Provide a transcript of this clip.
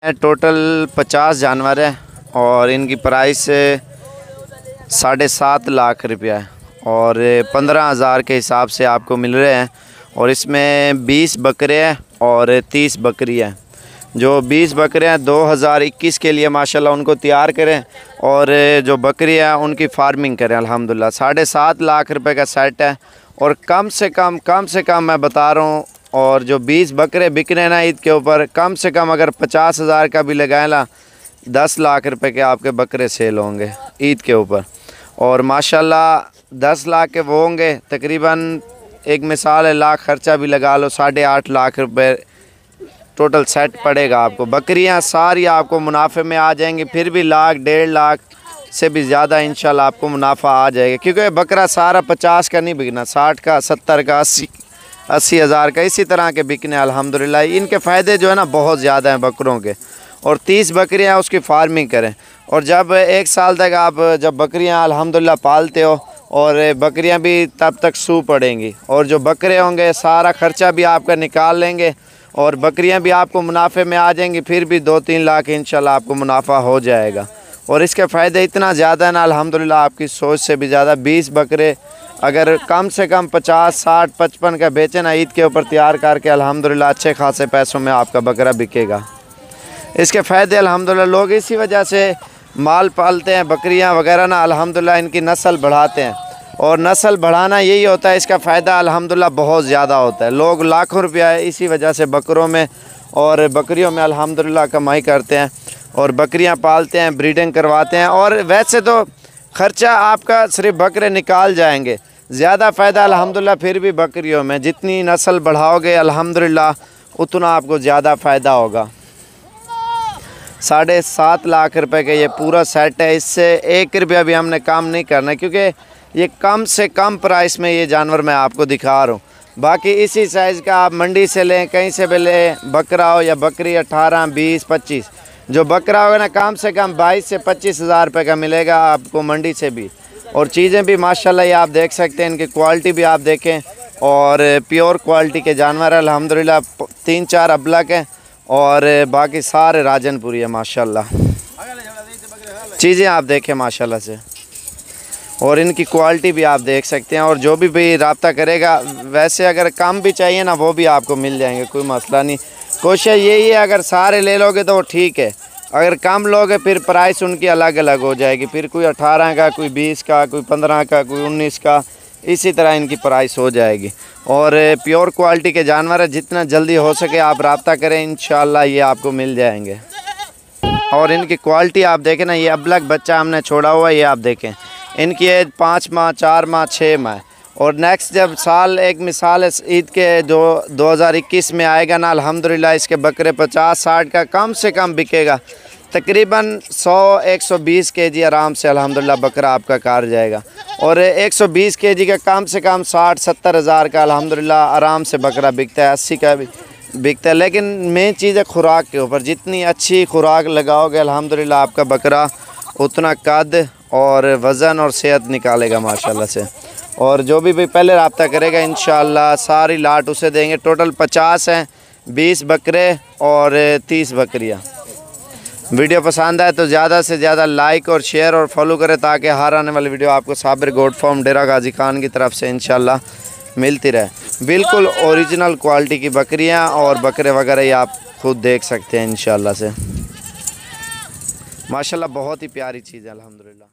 Total 50 जानवर है और इनकी प्राइस 7.5 लाख रुपया है और 15,000 के हिसाब से आपको मिल रहे हैं। और इसमें 20 बकरे हैं और 30 बकरी हैं। जो 20 बकरे हैं 2021 के लिए माशाल्लाह उनको तैयार करें और जो बकरी है उनकी फार्मिंग करें। अल्हम्दुलिल्लाह 7.5 लाख रुपए का सेट है और कम से कम मैं बता रहा हूँ। और जो 20 बकरे बिक रहे हैं ना ईद के ऊपर, कम से कम अगर 50,000 का भी लगाए ना 10 लाख रुपए के आपके बकरे सेल होंगे ईद के ऊपर। और माशाल्लाह 10 लाख के वो होंगे तकरीबन, एक मिसाल है, लाख खर्चा भी लगा लो, 8.5 लाख रुपए टोटल सेट पड़ेगा आपको। बकरियां सारी आपको मुनाफे में आ जाएंगी, फिर भी लाख 1.5 लाख से भी ज़्यादा इंशाल्लाह आपको मुनाफा आ जाएगा। क्योंकि बकरा सारा 50 का नहीं बिकना, 60 का, 70 का, 80 हज़ार का, इसी तरह के बिकने। अल्हम्दुलिल्लाह इनके फ़ायदे जो है ना बहुत ज़्यादा हैं बकरों के। और 30 बकरियां उसकी फार्मिंग करें और जब 1 साल तक आप जब बकरियां अल्हम्दुलिल्लाह पालते हो और बकरियां भी तब तक सू पड़ेंगी और जो बकरे होंगे सारा ख़र्चा भी आपका निकाल लेंगे और बकरियां भी आपको मुनाफे में आ जाएंगी, फिर भी 2-3 लाख इंशाल्लाह आपको मुनाफा हो जाएगा। और इसके फ़ायदे इतना ज़्यादा है ना अल्हम्दुलिल्लाह, आपकी सोच से भी ज़्यादा। 20 बकरे अगर कम से कम 50, 60, 55 का बेचें ना ईद के ऊपर तैयार करके, अल्हम्दुलिल्लाह अच्छे खासे पैसों में आपका बकरा बिकेगा। इसके फ़ायदे अल्हम्दुलिल्लाह लोग इसी वजह से माल पालते हैं, बकरियां वगैरह ना अल्हम्दुलिल्लाह इनकी नस्ल बढ़ाते हैं। और नस्ल बढ़ाना यही होता है, इसका फ़ायदा अल्हम्दुलिल्लाह बहुत ज़्यादा होता है। लोग लाखों रुपया इसी वजह से बकरों में और बकरियों में अल्हम्दुलिल्लाह कमाई करते हैं और बकरियां पालते हैं, ब्रीडिंग करवाते हैं। और वैसे तो ख़र्चा आपका सिर्फ बकरे निकाल जाएंगे, ज़्यादा फ़ायदा अल्हम्दुलिल्लाह फिर भी बकरियों में। जितनी नस्ल बढ़ाओगे अल्हम्दुलिल्लाह उतना आपको ज़्यादा फ़ायदा होगा। 7.5 लाख रुपए का ये पूरा सेट है, इससे 1 रुपया भी हमने कम नहीं करना, क्योंकि ये कम से कम प्राइस में ये जानवर मैं आपको दिखा रहा हूँ। बाकी इसी साइज़ का आप मंडी से लें, कहीं से भी लें, बकरा हो या बकरी, 18, 20, 25। जो बकरा होगा ना कम से कम 22 से 25 हज़ार रुपये का मिलेगा आपको मंडी से भी। और चीज़ें भी माशाल्लाह ये आप देख सकते हैं, इनकी क्वालिटी भी आप देखें और प्योर क्वालिटी के जानवर है अल्हम्दुलिल्लाह। 3-4 अबलक हैं और बाकी सारे राजनपुरी है माशाल्लाह। चीज़ें आप देखें माशाल्लाह से और इनकी क्वालिटी भी आप देख सकते हैं। और जो भी रब्ता करेगा, वैसे अगर कम भी चाहिए ना वो भी आपको मिल जाएंगे, कोई मसला नहीं। कोशिश यही है अगर सारे ले लोगे तो ठीक है, अगर कम लोगे फिर प्राइस उनकी अलग अलग हो जाएगी। फिर कोई 18 का, कोई 20 का, कोई 15 का, कोई 19 का, इसी तरह इनकी प्राइस हो जाएगी। और प्योर क्वालिटी के जानवर है, जितना जल्दी हो सके आप रब्ता करें, इंशाल्लाह ये आपको मिल जाएंगे। और इनकी क्वालिटी आप देखें ना, ये अबलक बच्चा हमने छोड़ा हुआ है, ये आप देखें इनकी एज 5 माह, 4 माह, 6 माह। और नेक्स्ट जब साल, एक मिसाल है ईद के जो 2021 में आएगा ना, अल्हम्दुलिल्लाह इसके बकरे 50-60 का कम से कम बिकेगा। तकरीबन 100-120 केजी आराम से अल्हम्दुलिल्लाह बकरा आपका कार जाएगा। और 120 केजी का कम से कम 60-70 हज़ार का अल्हम्दुलिल्लाह आराम से बकरा बिकता है, 80 का भी बिकता है। लेकिन मेन चीज़ है खुराक के ऊपर, जितनी अच्छी खुराक लगाओगे अल्हम्दुलिल्लाह आपका बकरा उतना कद और वज़न और सेहत निकालेगा माशाल्लाह से। और जो भी पहले रब्ता करेगा इंशाल्लाह सारी लाट उसे देंगे। टोटल 50 हैं, 20 बकरे और 30 बकरियां। वीडियो पसंद आए तो ज़्यादा से ज़्यादा लाइक और शेयर और फॉलो करें, ताकि हर आने वाली वीडियो आपको साबिर गोट फार्म डेरा गाजी खान की तरफ से इंशाल्लाह मिलती रहे। बिल्कुल ओरिजिनल क्वालिटी की बकरियां और बकरे वगैरह ये आप खुद देख सकते हैं इंशाल्लाह से। माशाल्लाह बहुत ही प्यारी चीज़ है अल्हम्दुलिल्लाह।